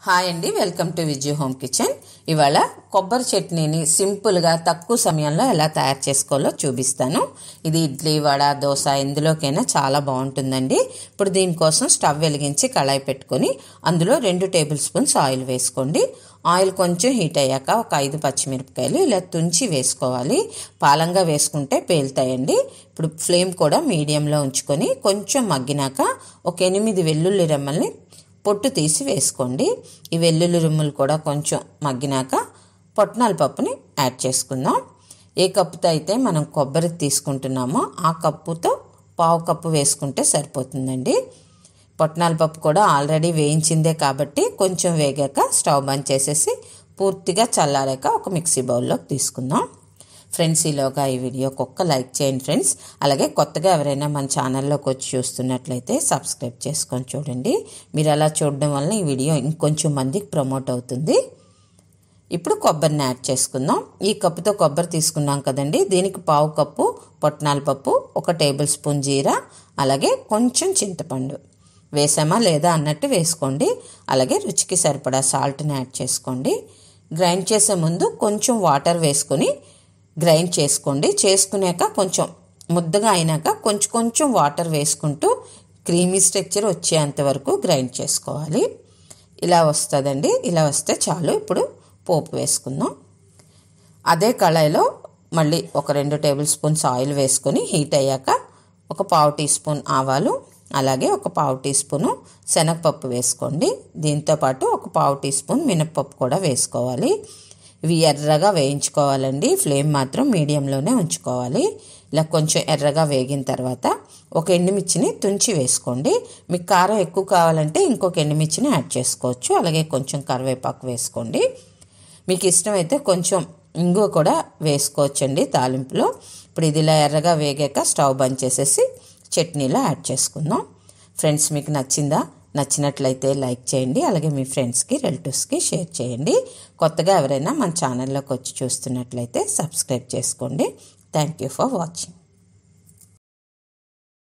Hi అండి, welcome to Vijay home kitchen. ఇవాళ కొబ్బరి చట్నీని సింపుల్గా తక్కువ సమయంలో ఎలా తయారు చేసుకోవాలో చూపిస్తాను. ఇది ఇడ్లీ, వడ, దోశ ఎందులోకైనా చాలా బాగుంటుందండి. ఇప్పుడు దీనికోసం స్టవ్ వెలిగించి కళాయి పెట్టుకొని అందులో 2 టేబుల్ స్పూన్స్ ఆయిల్ వేసుకోండి. ఆయిల్ కొంచెం హీట్ అయ్యాక ఒక 5 పచ్చిమిరపకాయలు ఇలా తుంచి వేసుకోవాలి. పాలంగా వేసుకుంటే పేలుతాయండి. ఇప్పుడు ఫ్లేమ్ కూడా మీడియంలో ఉంచుకొని కొంచెం మగ్గినాక ఒక 8 వెల్లుల్లి రెమ్మల్ని పొట్టు తీసి వేసుకోండి. ఈ వెల్లుల్లి రుమ్ములు కూడా కొంచెం మగ్గినాక పొట్నాల పప్పుని యాడ్ చేసుకుందాం. ఏ కప్పుతో అయితే మనం కొబ్బరి తీసుకుంటున్నామో ఆ కప్పుతో పావు కప్పు వేసుకుంటే సరిపోతుందండి. పొట్నాల పప్పు కూడా ఆల్రెడీ వేయించిందే కాబట్టి కొంచెం వేగాక స్టవ్ బంద్ చేసేసి పూర్తిగా చల్లారాక ఒక మిక్సీ బౌల్లోకి తీసుకుందాం. ఫ్రెండ్స్, ఈలోగా ఈ వీడియోకి ఒక్క లైక్ చేయండి ఫ్రెండ్స్. అలాగే కొత్తగా ఎవరైనా మన ఛానల్లోకి వచ్చి చూస్తున్నట్లయితే సబ్స్క్రైబ్ చేసుకొని చూడండి. మీరు అలా చూడడం వల్ల ఈ వీడియో ఇంకొంచెం మందికి ప్రమోట్ అవుతుంది. ఇప్పుడు కొబ్బరిని యాడ్ చేసుకుందాం. ఈ కప్పుతో కొబ్బరి తీసుకున్నాం కదండి, దీనికి పావు కప్పు పొట్నాల పప్పు, 1 టేబుల్ స్పూన్ జీరా, అలాగే కొంచెం చింతపండు వేసామా లేదా అన్నట్టు వేసుకోండి. అలాగే రుచికి సరిపడా సాల్ట్ని యాడ్ చేసుకోండి. గ్రైండ్ చేసే ముందు కొంచెం వాటర్ వేసుకొని గ్రైండ్ చేసుకోండి. చేసుకున్నాక కొంచెం ముద్దగా అయినాక కొంచెం వాటర్ వేసుకుంటూ క్రీమీ స్ట్రక్చర్ వచ్చేంత వరకు గ్రైండ్ చేసుకోవాలి. ఇలా వస్తుందండి. ఇలా వస్తే చాలు. ఇప్పుడు పోపు వేసుకుందాం. అదే కళాయిలో మళ్ళీ ఒక 2 టేబుల్ స్పూన్స్ ఆయిల్ వేసుకొని హీట్ అయ్యాక ఒక పావు టీ స్పూన్ ఆవాలు, అలాగే ఒక పావు టీ స్పూను శనగపప్పు వేసుకోండి. దీంతోపాటు ఒక పావు టీ స్పూన్ మినప్పప్పు కూడా వేసుకోవాలి. ఇవి ఎర్రగా వేయించుకోవాలండి. ఫ్లేమ్ మాత్రం మీడియంలోనే ఉంచుకోవాలి. ఇలా కొంచెం ఎర్రగా వేగిన తర్వాత ఒక ఎండుమిర్చిని తుంచి వేసుకోండి. మీకు కారం ఎక్కువ కావాలంటే ఇంకొక ఎండుమిర్చిని యాడ్ చేసుకోవచ్చు. అలాగే కొంచెం కరివేపాకు వేసుకోండి. మీకు ఇష్టమైతే కొంచెం ఇంగువ కూడా వేసుకోవచ్చండి తాలింపులో. ఇప్పుడు ఇది ఇలా ఎర్రగా వేగాక స్టవ్ బంద్ చేసేసి చట్నీలో యాడ్ చేసుకుందాం. ఫ్రెండ్స్, మీకు నచ్చినట్లయితే లైక్ చేయండి. అలాగే మీ ఫ్రెండ్స్కి, రిలేటివ్స్కి షేర్ చేయండి. కొత్తగా ఎవరైనా మన ఛానల్లోకి వచ్చి చూస్తున్నట్లయితే సబ్స్క్రైబ్ చేసుకోండి. Thank you for watching.